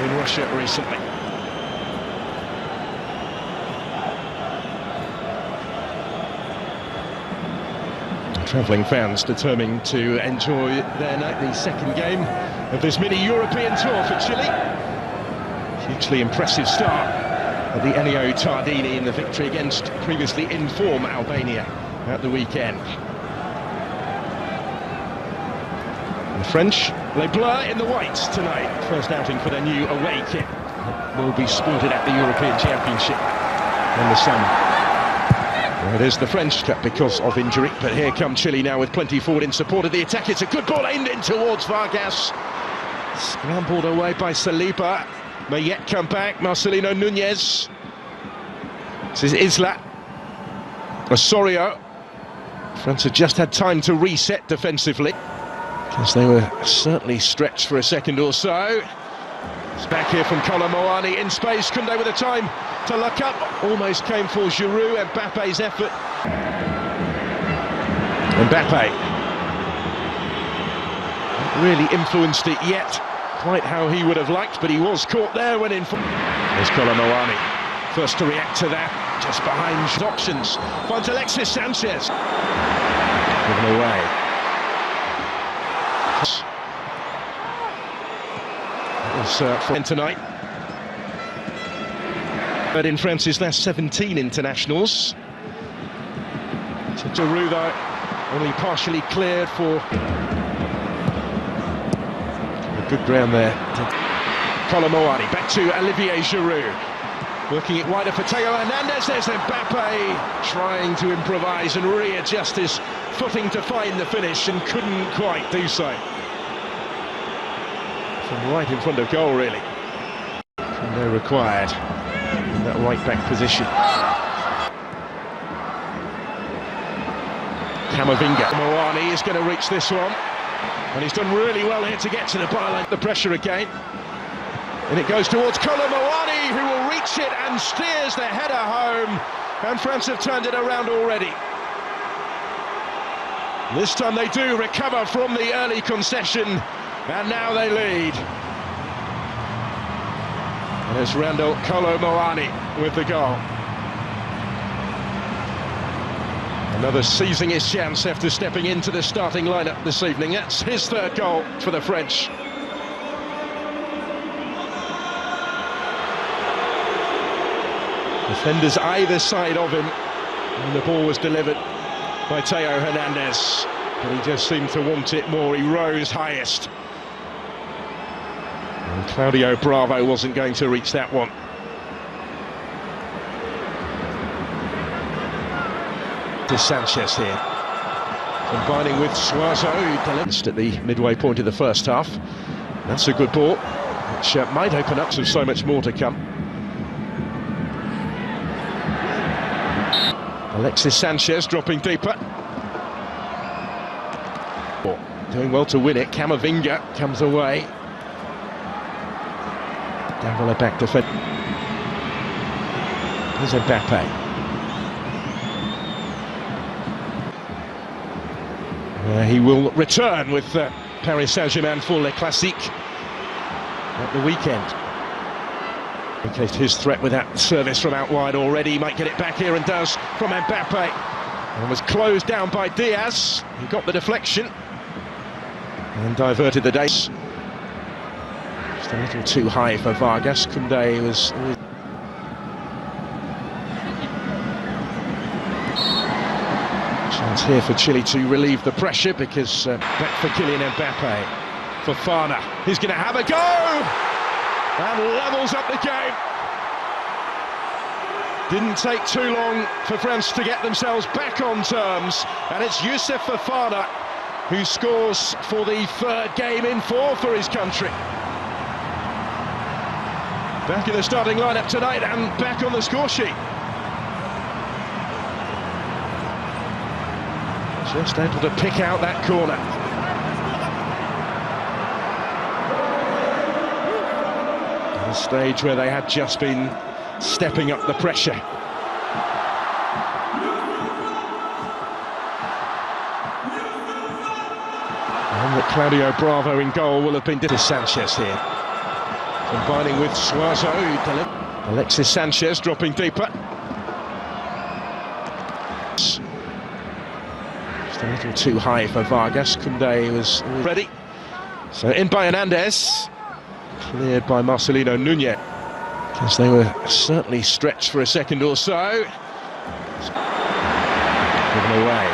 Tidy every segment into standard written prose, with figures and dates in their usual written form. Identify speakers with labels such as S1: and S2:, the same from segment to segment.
S1: in Russia recently. Travelling fans determined to enjoy their nightly second game of this mini-European tour for Chile. Hugely impressive start of the Ennio Tardini in the victory against previously in form Albania at the weekend. The French, they blur in the whites tonight. First outing for their new away kit. It will be sported at the European Championship in the summer. Well, it is the French Cup because of injury, but here come Chile now with plenty forward in support of the attack. It's a good ball aimed in towards Vargas. Scrambled away by Saliba. May yet come back, Marcelino Nunez. This is Isla. Osorio. France have just had time to reset defensively, because they were certainly stretched for a second or so. It's back here from Kolomoani in space. Koundé with the time to look up. Almost came for Giroud. Mbappe's effort. Mbappe. Not really influenced it yet, quite how he would have liked, but he was caught there when in. There's Kolomoani. First to react to that, just behind options. Finds Alexis Sanchez. Given away. For tonight. But in France's last 17 internationals. So Giroud though, only partially cleared for a good ground there. Kolomoani back to Olivier Giroud. Working it wider for Theo Hernandez. There's Mbappe trying to improvise and readjust his footing to find the finish and couldn't quite do so. From right in front of goal, really. No required in that right-back position. Camavinga. Moani is going to reach this one. And he's done really well here to get to the byline. The pressure again. And it goes towards Kolomoani, who will reach it and steers the header home. And France have turned it around already. This time they do recover from the early concession. And now they lead. And it's Randall Kolomoani with the goal. Another seizing his chance after stepping into the starting lineup this evening. That's his third goal for the French. Defenders either side of him. And the ball was delivered by Theo Hernandez. But he just seemed to want it more. He rose highest. And Claudio Bravo wasn't going to reach that one. To Sanchez here, combining with Suazo, who delivered at the midway point of the first half. That's a good ball, which might open up so much more to come. Alexis Sanchez dropping deeper. Doing well to win it. Camavinga comes away. Down the back defense. Here's Mbappe. He will return with Paris Saint-Germain for Le Classique at the weekend. In case his threat with that service from out wide already, he might get it back here and does from Mbappe. And was closed down by Diaz. He got the deflection and diverted the days. Just a little too high for Vargas. Koundé was... Chance here for Chile to relieve the pressure, because back for Kylian Mbappe. Fofana, he's going to have a go! And levels up the game. Didn't take too long for France to get themselves back on terms. And it's Youssouf Fofana who scores for the third game in four for his country. Back in the starting lineup tonight and back on the score sheet. Just able to pick out that corner. At a stage where they had just been stepping up the pressure. And that Claudio Bravo in goal will have been... Sanchez here. Combining with Suazo. Alexis Sanchez dropping deeper. Just a little too high for Vargas. Koundé was ready. So in by Hernandez. Cleared by Marcelino Nunez. Because they were certainly stretched for a second or so. Given away.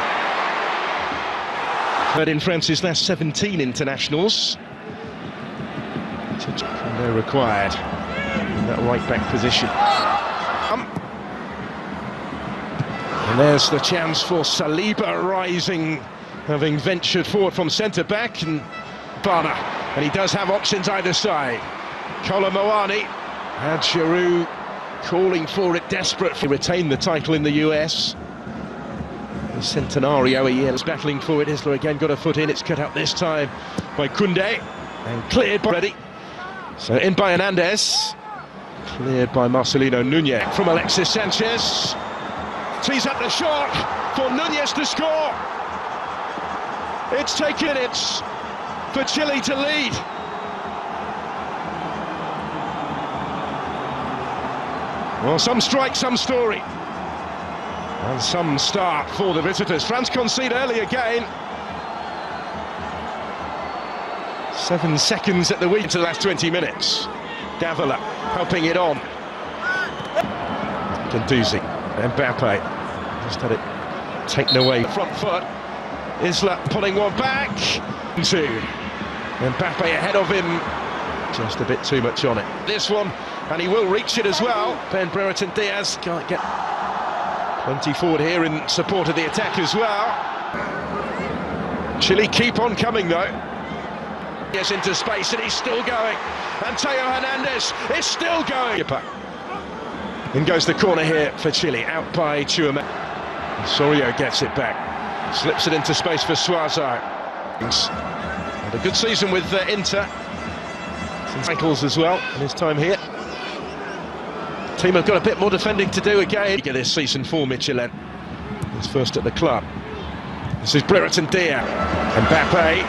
S1: But in France's last 17 internationals. They're required in that right back position. And there's the chance for Saliba rising, having ventured forward from centre back, and Bana. And he does have options either side. Kolomoani had Giroud calling for it, desperate to retain the title in the US. The Centenario a year is battling for it. Isla again got a foot in. It's cut out this time by Koundé and cleared by ready. So in by Hernandez, cleared by Marcelino Nunez. From Alexis Sanchez, tees up the shot for Nunez to score. It's taken minutes for Chile to lead. Well, some strike, some story. And some start for the visitors. France concede early again. 7 seconds at the wheel into the last 20 minutes. Davila helping it on. Ganduzi, Mbappe just had it taken away. Front foot. Isla pulling one back. Two. Mbappe ahead of him. Just a bit too much on it. This one, and he will reach it as well. Ben Brereton Diaz can't get plenty forward here in support of the attack as well. Chile keep on coming though. Yes, into space, and he's still going. And Theo Hernandez is still going. In goes the corner here for Chile, out by Chouameni. Osorio gets it back, slips it into space for Suazo. Had a good season with Inter. Some titles as well in his time here. The team have got a bit more defending to do again. Get this season for Michelin. He's first at the club. This is Brereton Diaz. Mbappe.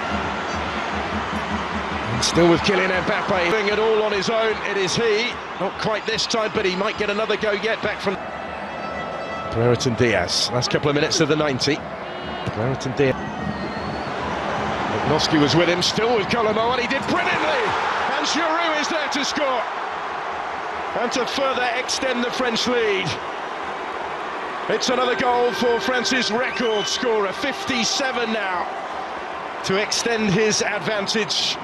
S1: Still with Kylian Mbappe, doing it all on his own. It is he, not quite this time, but he might get another go yet. Back from Brereton Diaz. Last couple of minutes of the 90. Brereton Diaz. Noski was with him, still with Colomo, and he did brilliantly. And Giroud is there to score, and to further extend the French lead. It's another goal for France's record scorer, 57 now, to extend his advantage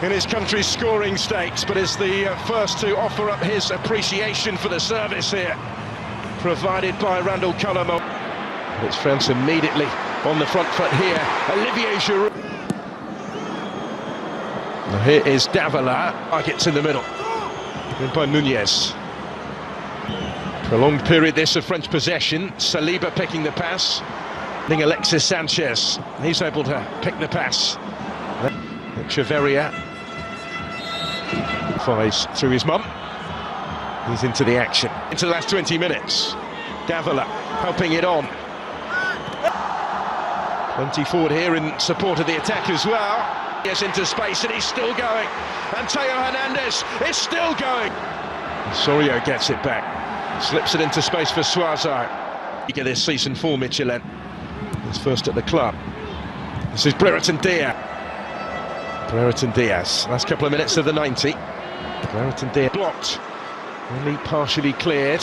S1: in his country's scoring stakes, but is the first to offer up his appreciation for the service here, provided by Randall Colomo. It's France immediately on the front foot here. Olivier Giroud. Now here is Davila. Targets in the middle. In by Nunez. Prolonged period this of French possession. Saliba picking the pass. Alexis Sanchez. He's able to pick the pass. Echeverria flies through his mum. He's into the action. Into the last 20 minutes. Davila helping it on. Plenty forward here in support of the attack as well. Yes, into space, and he's still going. And Theo Hernandez is still going. Osorio gets it back. Slips it into space for Suazo. You get this season for Michelin. He's first at the club. This is Brereton Diaz. Brereton Diaz. Last couple of minutes of the 90. Brereton Diaz blocked. Only partially cleared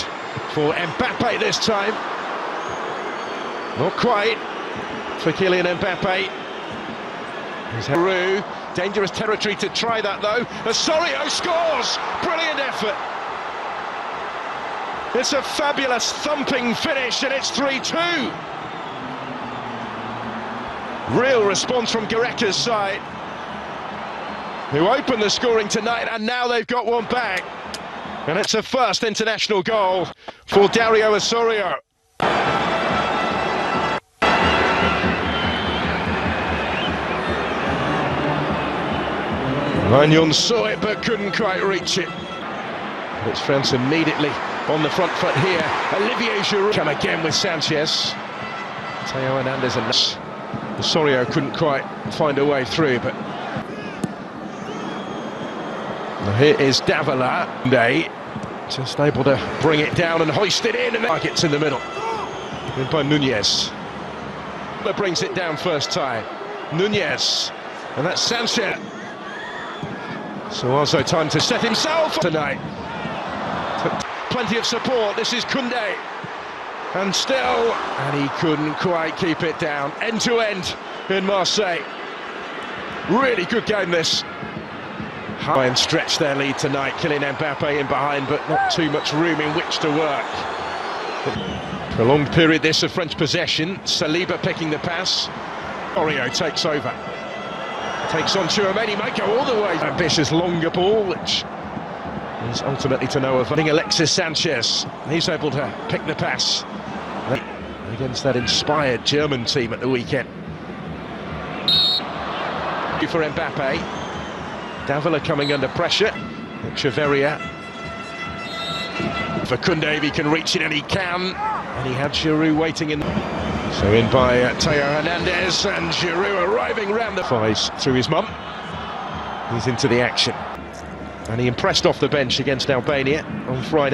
S1: for Mbappe this time. Not quite for Kylian Mbappe. Giroud, dangerous territory to try that though. Osorio scores! Brilliant effort. It's a fabulous thumping finish, and it's 3-2. Real response from Gareca's side, who opened the scoring tonight, and now they've got one back. And it's a first international goal for Dario Osorio. Magnon saw it but couldn't quite reach it. But it's France immediately on the front foot here. Olivier Giroud come again with Sanchez. Theo Hernandez and Osorio couldn't quite find a way through, but Now here is Davila. Just able to bring it down and hoist it in, and targets in the middle. In by Nunez. Brings it down first time. Nunez. And that's Sanchez. Suazo time to set himself tonight. Plenty of support. This is Koundé. And still, and he couldn't quite keep it down. End to end in Marseille. Really good game this. High and stretch their lead tonight. Kylian Mbappe in behind, but not too much room in which to work. Prolonged period this of French possession. Saliba picking the pass. Oreo takes over. Takes on Tchouaméni, might go all the way. Ambitious longer ball, which is ultimately to no avail. Alexis Sanchez, he's able to pick the pass against that inspired German team at the weekend. For Mbappe. Davila coming under pressure. Echeverria. For Koundé, if he can reach it, and he can. And he had Giroud waiting in. So in by Theo Hernandez, and Giroud arriving round the fives through his mum. He's into the action. And he impressed off the bench against Albania on Friday.